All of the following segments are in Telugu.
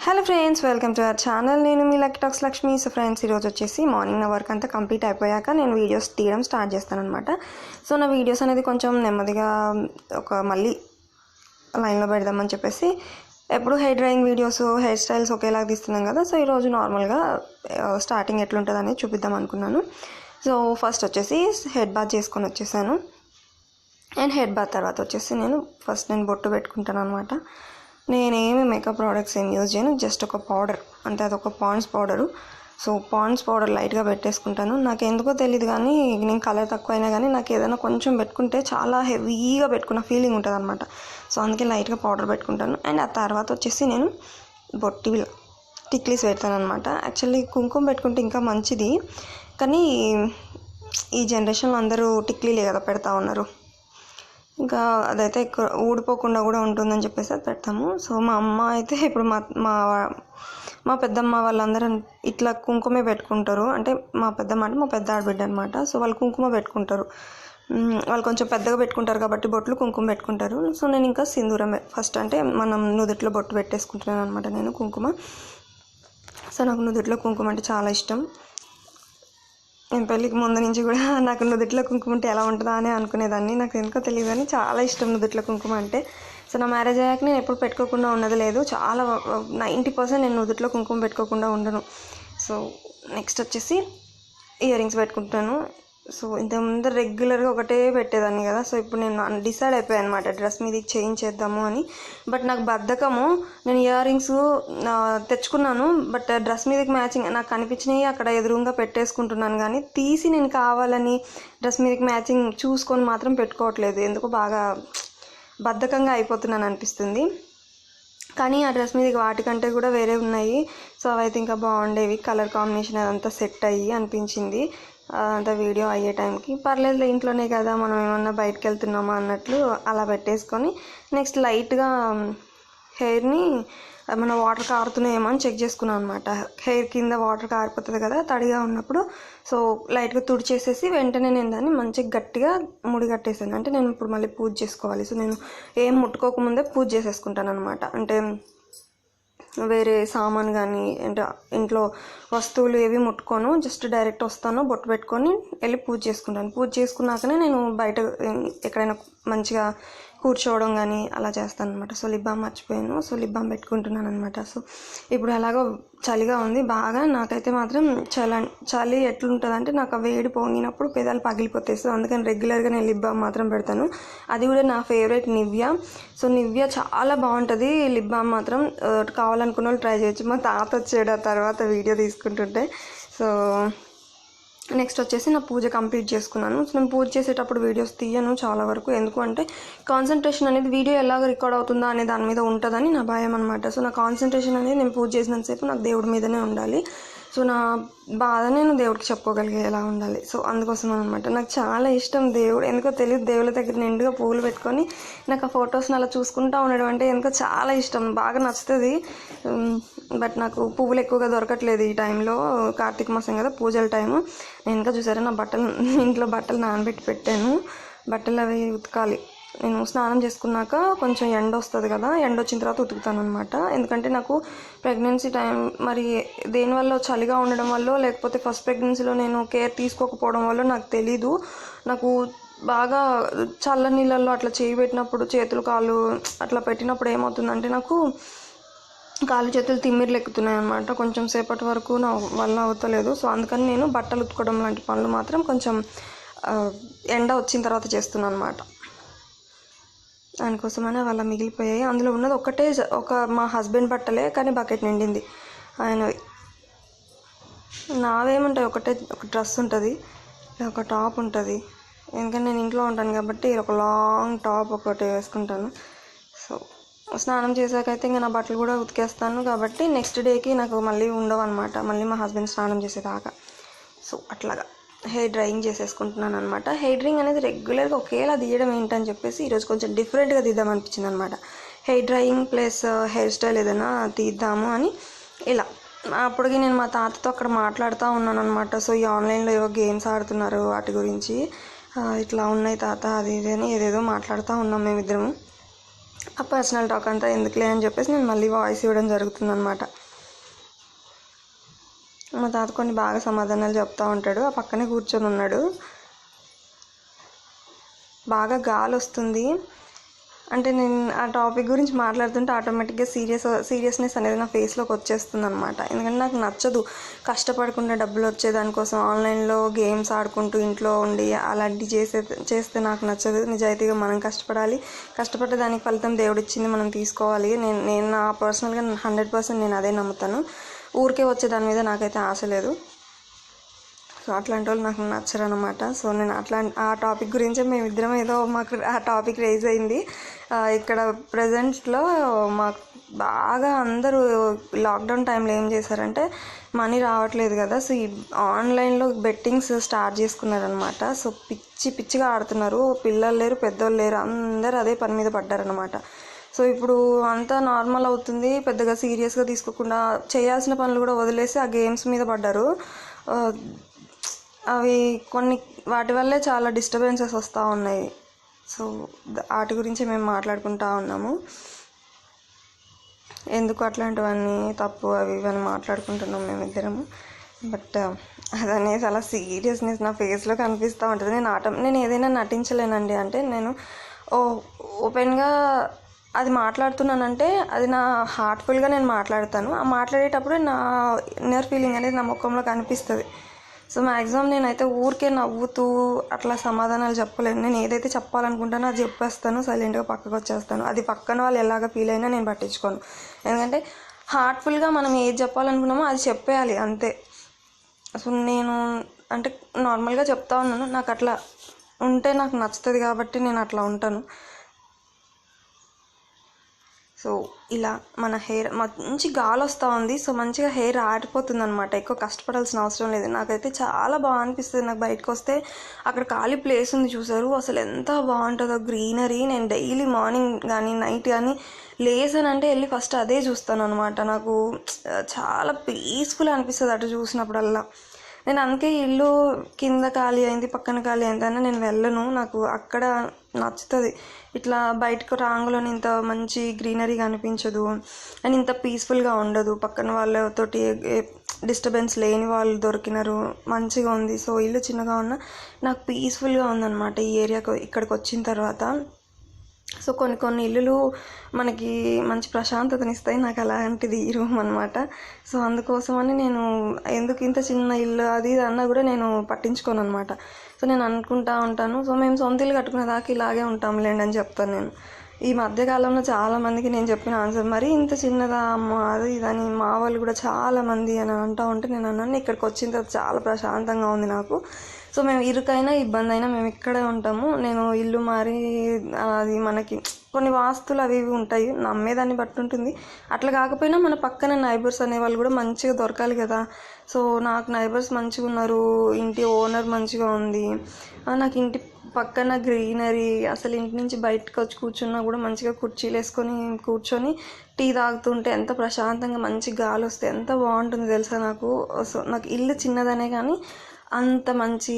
Hello friends, welcome to our channel. నేను మీ lucky talks Lakshmi. So friends, ఈరోజు వచ్చేసి మార్నింగ్ నా వర్క్ అంతా కంప్లీట్ అయిపోయాక నేను వీడియోస్ తీయడం స్టార్ట్ చేస్తాను అనమాట. సో నా వీడియోస్ అనేది కొంచెం నెమ్మదిగా మళ్ళీ లైన్లో పెడదామని చెప్పేసి ఎప్పుడు hair drying videos, hair styles ఒకేలాగా తీస్తున్నాం కదా. సో ఈరోజు నార్మల్గా స్టార్టింగ్ ఎట్లుంటుంది అనేది చూపిద్దాం అనుకున్నాను. సో ఫస్ట్ వచ్చేసి హెడ్ బాత్ చేసుకొని వచ్చేసాను. అండ్ హెడ్ బాత్ తర్వాత వచ్చేసి నేను బొట్టు పెట్టుకుంటాను అనమాట. నేనేమి మేకప్ ప్రోడక్ట్స్ ఏం యూజ్ చేయను, జస్ట్ ఒక పౌడర్ అంటే అదొక Pond's powder. So Pond's powder లైట్గా పెట్టేసుకుంటాను. నాకు ఎందుకో తెలియదు కానీ నేను కలర్ తక్కువ అయినా కానీ నాకు ఏదైనా కొంచెం పెట్టుకుంటే చాలా హెవీగా పెట్టుకున్న ఫీలింగ్ ఉంటుంది అనమాట. సో అందుకే లైట్గా పౌడర్ పెట్టుకుంటాను. అండ్ ఆ తర్వాత వచ్చేసి నేను బొట్టి టిక్లీస్ పెడతాను అనమాట. యాక్చువల్లీ కుంకుమ పెట్టుకుంటే ఇంకా మంచిది, కానీ ఈ జనరేషన్లో అందరూ టిక్లీలే కదా పెడతా ఉన్నారు. ఇంకా అదైతే ఎక్కువ ఊడిపోకుండా కూడా ఉంటుందని చెప్పేసి అది పెడతాము. సో మా అమ్మ అయితే ఇప్పుడు మా పెద్దమ్మ వాళ్ళందరూ ఇట్లా కుంకుమే పెట్టుకుంటారు. అంటే మా పెద్దమ్మ అంటే మా పెద్ద ఆడబిడ్డ అనమాట. సో వాళ్ళు కుంకుమ పెట్టుకుంటారు. వాళ్ళు కొంచెం పెద్దగా పెట్టుకుంటారు కాబట్టి బొట్లు కుంకుమ పెట్టుకుంటారు. సో నేను ఇంకా సింధూరమే ఫస్ట్, అంటే మనం నుదుట్లో బొట్టు పెట్టేసుకుంటున్నాను అనమాట నేను కుంకుమ. సో నాకు నుదుట్లో కుంకుమ అంటే చాలా ఇష్టం. నేను పెళ్ళికి ముందు నుంచి కూడా నాకు నుదుట్లో కుంకుమ ఉంటే ఎలా ఉంటుందా అని అనుకునేదాన్ని. నాకు ఎందుకో తెలియదు కానీ చాలా ఇష్టం నుదుట్లో కుంకుమ అంటే. సో నా మ్యారేజ్ అయ్యాక నేను ఎప్పుడు పెట్టుకోకుండా ఉన్నది లేదు. చాలా 90% నేను నుదుట్లో కుంకుమ పెట్టుకోకుండా ఉండను. సో నెక్స్ట్ వచ్చేసి ఇయర్ రింగ్స్ పెట్టుకుంటాను. సో ఇంతకుముందు రెగ్యులర్గా ఒకటే పెట్టేదాన్ని కదా. సో ఇప్పుడు నేను డిసైడ్ అయిపోయాను అనమాట డ్రెస్ మీద చేంజ్ చేద్దాము అని. బట్ నాకు బద్ధకము. నేను ఇయర్ రింగ్స్ తెచ్చుకున్నాను, బట్ డ్రెస్ మీదకి మ్యాచింగ్ నాకు కనిపించినవి అక్కడ ఎదురుగా పెట్టేసుకుంటున్నాను, కానీ తీసి నేను కావాలని డ్రెస్ మీదకి మ్యాచింగ్ చూసుకొని మాత్రం పెట్టుకోవట్లేదు. ఎందుకు బాగా బద్ధకంగా అయిపోతున్నాను అనిపిస్తుంది. కానీ ఆ డ్రెస్ మీదకి వాటికంటే కూడా వేరే ఉన్నాయి. సో అవైతే ఇంకా బాగుండేవి. కలర్ కాంబినేషన్ అదంతా సెట్ అయ్యి అనిపించింది. అంత వీడియో అయ్యే టైంకి పర్లేదు, ఇంట్లోనే కదా మనం ఏమన్నా బయటకు వెళ్తున్నామా అన్నట్లు అలా పెట్టేసుకొని నెక్స్ట్ లైట్గా హెయిర్ని మన వాటర్ కారుతున్నాయేమో అని చెక్ చేసుకున్నాను అనమాట. హెయిర్ కింద వాటర్ కారిపోతుంది కదా తడిగా ఉన్నప్పుడు. సో లైట్గా తుడిచేసేసి వెంటనే నేను దాన్ని మంచిగా గట్టిగా ముడి కట్టేసాను. అంటే నేను ఇప్పుడు మళ్ళీ పూజ చేసుకోవాలి. సో నేను ఏం ముట్టుకోకముందే పూజ చేసేసుకుంటాను అనమాట. అంటే వేరే సామాన్ కానీ అంటే ఇంట్లో వస్తువులు ఏవి ముట్టుకోను, జస్ట్ డైరెక్ట్ వస్తాను, బొట్టు పెట్టుకొని వెళ్ళి పూజ చేసుకుంటాను. పూజ చేసుకున్నాకనే నేను బయట ఎక్కడైనా మంచిగా కూర్చోవడం కానీ అలా చేస్తాను అనమాట. సో లిప్ బామ్ మర్చిపోయాను. సో లిప్ బామ్ పెట్టుకుంటున్నాను అనమాట. సో ఇప్పుడు ఎలాగో చలిగా ఉంది బాగా. నాకైతే మాత్రం చలి ఎట్లుంటుంది అంటే నాకు వేడి పొంగినప్పుడు పెదాలు పగిలిపోతాయి. సో అందుకని రెగ్యులర్గా నేను లిప్ బామ్ మాత్రం పెడతాను. అది కూడా నా ఫేవరెట్ నివ్యా. సో నివ్యా చాలా బాగుంటుంది లిప్ బామ్ మాత్రం. కావాలనుకున్న వాళ్ళు ట్రై చేయొచ్చు. మా తాత వచ్చాడు ఆ తర్వాత వీడియో తీసుకుంటుంటే. సో నెక్స్ట్ వచ్చేసి నా పూజ కంప్లీట్ చేసుకున్నాను. సో నేను పూజ చేసేటప్పుడు వీడియోస్ తీయను చాలా వరకు. ఎందుకు అంటే కాన్సన్ట్రేషన్ అనేది వీడియో ఎలాగ రికార్డ్ అవుతుందా అనే దాని మీద ఉంటుందని నా భయం అనమాట. సో నా కాన్సన్ట్రేషన్ అనేది నేను పూజ చేసినంతసేపు నాకు దేవుడి మీదనే ఉండాలి. సో నా బాధ నేను దేవుడికి చెప్పుకోగలిగేలా ఉండాలి. సో అందుకోసం అనమాట నాకు చాలా ఇష్టం దేవుడు. ఎందుకో తెలియదు, దేవుళ్ళ దగ్గర నిండుగా పువ్వులు పెట్టుకొని నాకు ఆ ఫొటోస్ని అలా చూసుకుంటూ ఉండడం అంటే ఎందుకో చాలా ఇష్టం, బాగా నచ్చుతుంది. బట్ నాకు పువ్వులు ఎక్కువగా దొరకట్లేదు ఈ టైంలో. కార్తీక మాసం కదా, పూజల టైము. నేను ఇంకా చూసారా నా ఇంట్లో బట్టలు నానబెట్టి పెట్టాను. బట్టలు అవి ఉతకాలి. నేను స్నానం చేసుకున్నాక కొంచెం ఎండ వస్తుంది కదా, ఎండ వచ్చిన తర్వాత ఉతుకుతాను అనమాట. ఎందుకంటే నాకు ప్రెగ్నెన్సీ టైం మరి దేనివల్ల చలిగా ఉండడం వల్ల లేకపోతే ఫస్ట్ ప్రెగ్నెన్సీలో నేను కేర్ తీసుకోకపోవడం వల్ల నాకు తెలీదు. నాకు బాగా చల్ల నీళ్ళల్లో అట్లా చేయి పెట్టినప్పుడు, చేతులు కాళ్ళు అట్లా పెట్టినప్పుడు ఏమవుతుందంటే నాకు కాళ్ళు చేతులు తిమ్మిర్లు ఎక్కుతున్నాయి అనమాట. కొంచెం సేపటి వరకు నా వల్ల అవుతలేదు. సో అందుకని నేను బట్టలు ఉతుకోవడం లాంటి పనులు మాత్రం కొంచెం ఎండ వచ్చిన తర్వాత చేస్తున్నాను అనమాట. దానికోసమైనా వాళ్ళ మిగిలిపోయాయి. అందులో ఉన్నది మా హస్బెండ్ బట్టలే, కానీ బకెట్ నిండింది ఆయనవి. నావేముంటాయి, ఒక డ్రెస్ ఉంటుంది, ఒక టాప్ ఉంటుంది. ఎందుకంటే నేను ఇంట్లో ఉంటాను కాబట్టి ఒక లాంగ్ టాప్ ఒకటి వేసుకుంటాను. సో స్నానం చేసాకైతే ఇంకా నా బట్టలు కూడా ఉతికేస్తాను కాబట్టి నెక్స్ట్ డేకి నాకు మళ్ళీ ఉండవు అనమాట, మళ్ళీ మా హస్బెండ్ స్నానం చేసేదాకా. సో అట్లాగా హెయిర్ డ్రైయింగ్ చేసేసుకుంటున్నాను అనమాట. హెయిర్ డ్రైయింగ్ అనేది రెగ్యులర్గా ఒకేలా తీయడం ఏంటని చెప్పేసి ఈరోజు కొంచెం డిఫరెంట్గా తీద్దాం అనిపించింది అనమాట. Hair drying plus hair style ఏదైనా తీద్దాము అని ఇలా. అప్పటికి నేను మా తాతతో అక్కడ మాట్లాడుతూ ఉన్నాను అనమాట. సో ఈ ఆన్లైన్లో ఏవో గేమ్స్ ఆడుతున్నారు వాటి గురించి, ఇట్లా ఉన్నాయి తాత అది ఇది అని ఏదేదో మాట్లాడుతూ ఉన్నాం మేమిద్దరము. ఆ పర్సనల్ టాక్ అంతా ఎందుకులే అని చెప్పేసి నేను మళ్ళీ వాయిస్ ఇవ్వడం జరుగుతుందనమాట. మా తాత కొన్ని బాగా సమాధానాలు చెప్తూ ఉంటాడు. ఆ పక్కనే కూర్చొని ఉన్నాడు. బాగా గాలి వస్తుంది. అంటే నేను ఆ టాపిక్ గురించి మాట్లాడుతుంటే ఆటోమేటిక్గా సీరియస్నెస్ అనేది నా ఫేస్లోకి వచ్చేస్తుంది అనమాట. ఎందుకంటే నాకు నచ్చదు కష్టపడకుండా డబ్బులు వచ్చే దానికోసం ఆన్లైన్లో గేమ్స్ ఆడుకుంటూ ఇంట్లో ఉండి అలాంటివి చేస్తే నాకు నచ్చదు. నిజాయితీగా మనం కష్టపడ్డ దానికి ఫలితం దేవుడిచ్చింది మనం తీసుకోవాలి. నేను నా పర్సనల్గా 100% నేను అదే నమ్ముతాను. ఊరికే వచ్చే దాని మీద నాకైతే ఆశ లేదు. సో అట్లాంటి వాళ్ళు నాకు నచ్చరు అనమాట. సో నేను ఆ టాపిక్ గురించే మేమిద్దరం ఏదో మాకు ఆ టాపిక్ రేజ్ అయింది. ఇక్కడ ప్రజెంట్లో మాకు బాగా అందరూ లాక్డౌన్ టైంలో ఏం చేశారంటే మనీ రావట్లేదు కదా, సో ఈ ఆన్లైన్లో బెట్టింగ్స్ స్టార్ట్ చేసుకున్నారనమాట. సో పిచ్చిగా ఆడుతున్నారు. పిల్లలు లేరు, పెద్దోళ్ళు లేరు, అందరూ అదే పని మీద పడ్డారనమాట. సో ఇప్పుడు అంతా నార్మల్ అవుతుంది. పెద్దగా సీరియస్గా తీసుకోకుండా చేయాల్సిన పనులు కూడా వదిలేసి ఆ గేమ్స్ మీద పడ్డారు. అవి వాటి వల్లే చాలా డిస్టర్బెన్సెస్ వస్తూ ఉన్నాయి. సో వాటి గురించి మేము మాట్లాడుకుంటూ ఉన్నాము. ఎందుకు అట్లాంటివన్నీ తప్పు అవి ఇవన్నీ మాట్లాడుకుంటున్నాం మేమిద్దరము. బట్ అదనేది అలా సీరియస్నెస్ నా ఫేస్లో కనిపిస్తూ ఉంటుంది. నేను ఏదైనా నటించలేనండి. అంటే నేను ఓపెన్గా అది మాట్లాడుతున్నానంటే అది నా హార్ట్ఫుల్గా నేను మాట్లాడతాను. ఆ మాట్లాడేటప్పుడు నా ఇన్నర్ ఫీలింగ్ అనేది నా ముఖంలో కనిపిస్తుంది. సో మ్యాక్సిమం నేనైతే ఊరికే నవ్వుతూ అట్లా సమాధానాలు చెప్పలేను. నేను ఏదైతే చెప్పాలనుకుంటానో అది చెప్పేస్తాను, సైలెంట్గా పక్కకు వచ్చేస్తాను. అది పక్కన వాళ్ళు ఎలాగ ఫీల్ అయినా నేను పట్టించుకోను. ఎందుకంటే హార్ట్ఫుల్గా మనం ఏది చెప్పాలనుకున్నామో అది చెప్పేయాలి అంతే. సో నేను అంటే నార్మల్గా చెప్తా ఉన్నాను. నాకు అట్లా ఉంటే నాకు నచ్చుతుంది కాబట్టి నేను అట్లా ఉంటాను. సో ఇలా మన హెయిర్ మంచి గాలి వస్తూ ఉంది. సో మంచిగా హెయిర్ ఆరిపోతుంది అనమాట. ఎక్కువ కష్టపడాల్సిన అవసరం లేదు. నాకైతే చాలా బాగా అనిపిస్తుంది. నాకు బయటకు వస్తే అక్కడ ఖాళీ ప్లేస్ ఉంది చూసారు, అసలు ఎంత బాగుంటుందో గ్రీనరీ. నేను డైలీ మార్నింగ్ కానీ నైట్ కానీ లేసానంటే వెళ్ళి ఫస్ట్ అదే చూస్తాను అనమాట. నాకు చాలా పీస్ఫుల్ అనిపిస్తుంది అటు చూసినప్పుడల్లా. నేను అందుకే ఇల్లు కింద ఖాళీ అయింది, పక్కన ఖాళీ అయింది అని నేను వెళ్ళను. నాకు అక్కడ నచ్చుతుంది. ఇట్లా బయటకు రాంగులోని ఇంత మంచి గ్రీనరీ కనిపించదు అండ్ ఇంత పీస్ఫుల్గా ఉండదు. పక్కన వాళ్ళతోటి డిస్టర్బెన్స్ లేని వాళ్ళు దొరికినారు, మంచిగా ఉంది. సో ఇల్లు చిన్నగా ఉన్నా నాకు పీస్ఫుల్గా ఉందన్నమాట ఈ ఏరియాకు ఇక్కడికి వచ్చిన తర్వాత. సో కొన్ని ఇల్లులు మనకి మంచి ప్రశాంతతనిస్తాయి. నాకు అలాంటిది ఈ రూమ్ అనమాట. సో అందుకోసమని నేను ఎందుకు ఇంత చిన్న ఇల్లు అది అన్నా కూడా నేను పట్టించుకోను అనమాట. సో నేను అనుకుంటా ఉంటాను, సో మేము సొంత ఇల్లు కట్టుకునే దాకా ఇలాగే ఉంటాంలేండి అని చెప్తాను నేను. ఈ మధ్యకాలంలో చాలామందికి నేను చెప్పిన ఆన్సర్ మరి ఇంత చిన్నదా అమ్మ అది ఇదని మా వాళ్ళు కూడా చాలామంది అని అంటూ ఉంటే నేను అన్నాను ఇక్కడికి వచ్చిన తర్వాత చాలా ప్రశాంతంగా ఉంది నాకు. సో మేము ఇరుకైనా ఇబ్బంది అయినా మేము ఇక్కడే ఉంటాము. నేను ఇల్లు మారి అది మనకి కొన్ని వాస్తులు అవి ఇవి ఉంటాయి, నమ్మేదాన్ని బట్టి ఉంటుంది. అట్లా కాకపోయినా మన పక్కన నైబర్స్ అనేవాళ్ళు కూడా మంచిగా దొరకాలి కదా. సో నాకు నైబర్స్ మంచిగా ఉన్నారు, ఇంటి ఓనర్ మంచిగా ఉంది, నాకు ఇంటి పక్కన గ్రీనరీ, అసలు ఇంటి నుంచి బయటకు వచ్చి కూర్చున్నా కూడా మంచిగా కుర్చీలు వేసుకొని కూర్చొని టీ తాగుతుంటే ఎంత ప్రశాంతంగా మంచి గాలి వస్తే ఎంత బాగుంటుంది తెలుసా నాకు. సో నాకు ఇల్లు చిన్నదనే కానీ అంత మంచి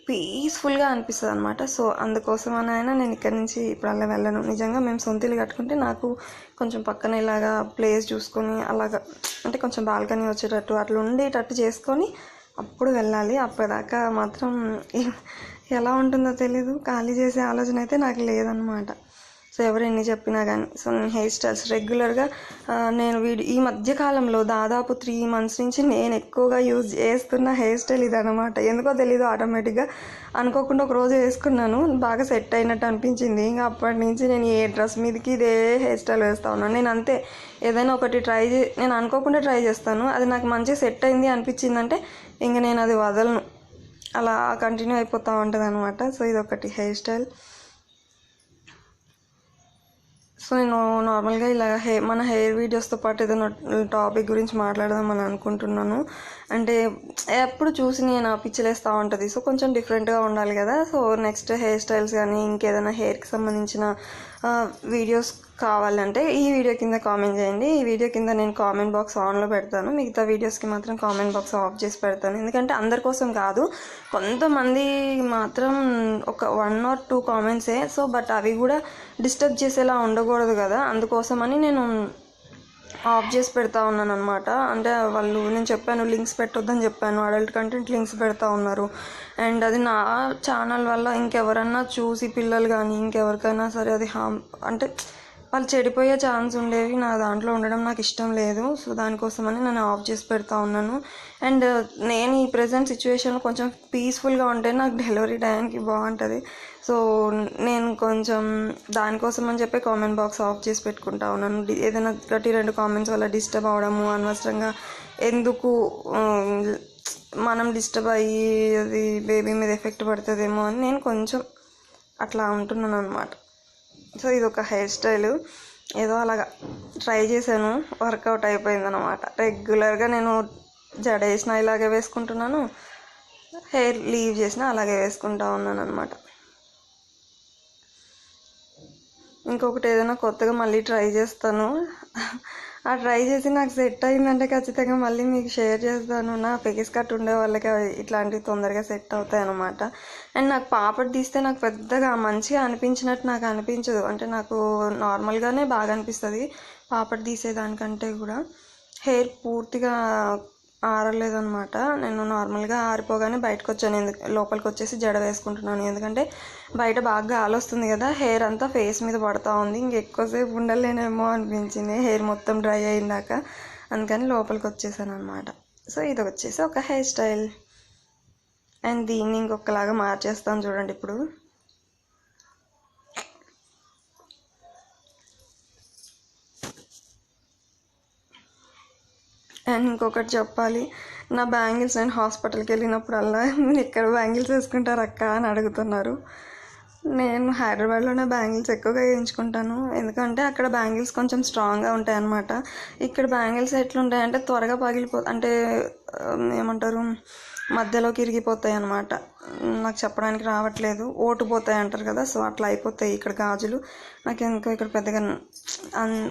పీస్ఫుల్గా అనిపిస్తుంది అనమాట. సో అందుకోసమైనా నేను ఇక్కడి నుంచి ఇప్పుడు వెళ్ళను. నిజంగా మేము సొంత ఇల్లు కట్టుకుంటే నాకు కొంచెం పక్కన ఇలాగా ప్లేస్ చూసుకొని అలాగా అంటే కొంచెం బాల్కనీ వచ్చేటట్టు అట్లా ఉండేటట్టు చేసుకొని అప్పుడు వెళ్ళాలి. అప్పటిదాకా మాత్రం ఎలా ఉంటుందో తెలీదు, ఖాళీ చేసే ఆలోచన అయితే నాకు లేదనమాట. సో ఎవరు ఎన్ని చెప్పినా కానీ. సో నేను హెయిర్ స్టైల్స్ రెగ్యులర్గా నేను ఈ మధ్యకాలంలో దాదాపు 3 months నుంచి నేను ఎక్కువగా యూజ్ చేస్తున్న హెయిర్ స్టైల్ ఇదనమాట. ఎందుకో తెలీదు, ఆటోమేటిక్గా అనుకోకుండా ఒక రోజు వేసుకున్నాను, బాగా సెట్ అయినట్టు అనిపించింది. ఇంకా అప్పటి నుంచి నేను ఏ డ్రెస్ మీదకి ఇదే హెయిర్ స్టైల్ వేస్తూ ఉన్నాను. నేను అంతే, ఏదైనా ఒకటి నేను అనుకోకుండా ట్రై చేస్తాను, అది నాకు మంచిగా సెట్ అయింది అనిపించిందంటే ఇంకా నేను అది వదలను, అలా కంటిన్యూ అయిపోతూ ఉంటుంది అనమాట. సో ఇది ఒకటి హెయిర్ స్టైల్. సో నేను నార్మల్గా ఇలా మన హెయిర్ వీడియోస్తో పాటు ఏదైనా టాపిక్ గురించి మాట్లాడదామని అనుకుంటున్నాను. అంటే ఎప్పుడు చూసి నేను పిచ్చిలేస్తూ ఉంటుంది, సో కొంచెం డిఫరెంట్గా ఉండాలి కదా. సో నెక్స్ట్ హెయిర్ స్టైల్స్ కానీ ఇంకేదైనా హెయిర్కి సంబంధించిన వీడియోస్ కావాలంటే ఈ వీడియో కింద కామెంట్ చేయండి. ఈ వీడియో కింద నేను కామెంట్ బాక్స్ ఆన్లో పెడతాను, మిగతా వీడియోస్కి మాత్రం కామెంట్ బాక్స్ ఆఫ్ చేసి పెడతాను. ఎందుకంటే అందరి కోసం కాదు, కొంతమంది మాత్రం ఒక 1 or 2 కామెంట్సే. సో బట్ అవి కూడా డిస్టర్బ్ చేసేలా ఉండకూడదు కదా, అందుకోసమని నేను ఆఫ్ చేసి పెడతా ఉన్నాను అనమాట. అంటే వాళ్ళు, నేను చెప్పాను లింక్స్ పెట్టొద్దని చెప్పాను, అడల్ట్ కంటెంట్ లింక్స్ పెడతా ఉన్నారు. అండ్ అది నా ఛానల్ వల్ల ఇంకెవరన్నా చూసి, పిల్లలు కానీ ఇంకెవరికైనా సరే అది అంటే వాళ్ళు చెడిపోయే ఛాన్స్ ఉండేవి. నా దాంట్లో ఉండడం నాకు ఇష్టం లేదు. సో దానికోసమని నేను ఆఫ్ చేసి పెడతా ఉన్నాను. అండ్ నేను ఈ ప్రజెంట్ సిచ్యువేషన్లో కొంచెం పీస్ఫుల్గా ఉంటే నాకు డెలివరీ టైంకి బాగుంటుంది. సో నేను కొంచెం దానికోసం అని చెప్పి కామెంట్ బాక్స్ ఆఫ్ చేసి పెట్టుకుంటా ఉన్నాను. ఏదైనా 2 కామెంట్స్ వల్ల డిస్టర్బ్ అవడము, అనవసరంగా ఎందుకు మనం డిస్టర్బ్ అయ్యి అది బేబీ మీద ఎఫెక్ట్ పడుతుందేమో అని నేను కొంచెం అట్లా ఉంటున్నాను అనమాట. సో ఇది ఒక హెయిర్ స్టైలు, ఏదో అలాగా ట్రై చేశాను, వర్కౌట్ అయిపోయిందనమాట. రెగ్యులర్గా నేను జడ వేసినా ఇలాగే వేసుకుంటున్నాను, హెయిర్ లీవ్ చేసినా అలాగే వేసుకుంటా ఉన్నాను అనమాట. ఇంకొకటి ఏదైనా కొత్తగా మళ్ళీ ట్రై చేస్తాను. ఆ ట్రై చేసి నాకు సెట్ అయిందంటే ఖచ్చితంగా మళ్ళీ మీకు షేర్ చేస్తాను. నా ఫేస్ కట్ ఉండే వాళ్ళకి ఇట్లాంటివి తొందరగా సెట్ అవుతాయి అన్నమాట. అండ్ నాకు పాపడ్ తీస్తే నాకు పెద్దగా మంచిగా అనిపించినట్టు నాకు అనిపించదు. అంటే నాకు నార్మల్గానే బాగా అనిపిస్తుంది పాపడ్ తీసేదానికంటే కూడా. హెయిర్ పూర్తిగా ఆరలేదనమాట. నేను నార్మల్గా ఆరిపోగానే బయటకు వచ్చాను, లోపలికి వచ్చేసి జడ వేసుకుంటున్నాను. ఎందుకంటే బయట బాగా గాలి వస్తుంది కదా, హెయిర్ అంతా ఫేస్ మీద పడుతూ ఉంది. ఇంకెక్కువసేపు ఉండలేనేమో అనిపించింది హెయిర్ మొత్తం డ్రై అయిందాక, అందుకని లోపలికి వచ్చేసాను అనమాట. సో ఇది వచ్చేసి ఒక హెయిర్ స్టైల్. అండ్ దీన్ని ఇంకొకలాగా మార్చేస్తాను చూడండి ఇప్పుడు. అండ్ ఇంకొకటి చెప్పాలి, నా బ్యాంగిల్స్ నేను హాస్పిటల్కి వెళ్ళినప్పుడల్లా మీరు ఎక్కడ బ్యాంగిల్స్ వేసుకుంటారు అక్క అని అడుగుతున్నారు. నేను హైదరాబాద్లోనే బ్యాంగిల్స్ ఎక్కువగా వేయించుకుంటాను, ఎందుకంటే అక్కడ బ్యాంగిల్స్ కొంచెం స్ట్రాంగ్గా ఉంటాయి అన్నమాట. ఇక్కడ బ్యాంగిల్స్ ఎట్లుంటాయంటే త్వరగా అంటే ఏమంటారు, మధ్యలోకి ఇరిగిపోతాయి అన్నమాట. నాకు చెప్పడానికి రావట్లేదు, ఓటుపోతాయి అంటారు కదా, సో అట్లా అయిపోతాయి ఇక్కడ గాజులు. నాకు ఎందుకో ఇక్కడ పెద్దగా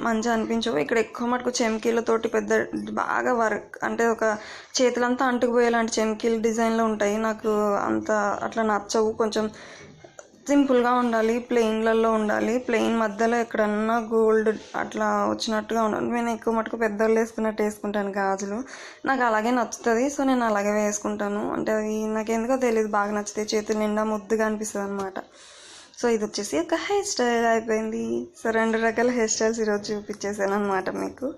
మంచిగా అనిపించవు. ఇక్కడ ఎక్కువ మటుకు చెమ్కీలతోటి పెద్ద బాగా వర్క్, అంటే ఒక చేతులంతా అంటుకుపోయేలాంటి చెమ్కీలు డిజైన్లో ఉంటాయి. నాకు అంత అట్లా నచ్చవు. కొంచెం సింపుల్గా ఉండాలి, ప్లెయిన్లలో ఉండాలి. ప్లెయిన్ మధ్యలో ఎక్కడన్నా గోల్డ్ అట్లా వచ్చినట్టుగా ఉండాలి. నేను ఎక్కువ మటుకు పెద్దవాళ్ళు వేసుకున్నట్టు వేసుకుంటాను గాజులు, నాకు అలాగే నచ్చుతుంది. సో నేను అలాగే వేసుకుంటాను. అంటే అవి నాకు ఎందుకో తెలియదు, బాగా నచ్చుతాయి, చేతులు నిండా ముద్దుగా అనిపిస్తుంది అనమాట. సో ఇది వచ్చేసి ఒక హెయిర్ స్టైల్ అయిపోయింది. సో 2 రకాల హెయిర్ స్టైల్స్ ఈరోజు చూపించేసాను అనమాట మీకు.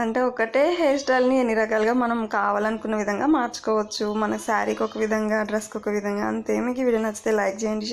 అంటే ఒకటే హెయిర్ స్టైల్ని ఎన్ని రకాలుగా మనం కావాలనుకున్న విధంగా మార్చుకోవచ్చు. మన శారీకి ఒక విధంగా, డ్రెస్కి ఒక విధంగా, అంతే. మీకు వీడియో నచ్చితే లైక్ చేయండి,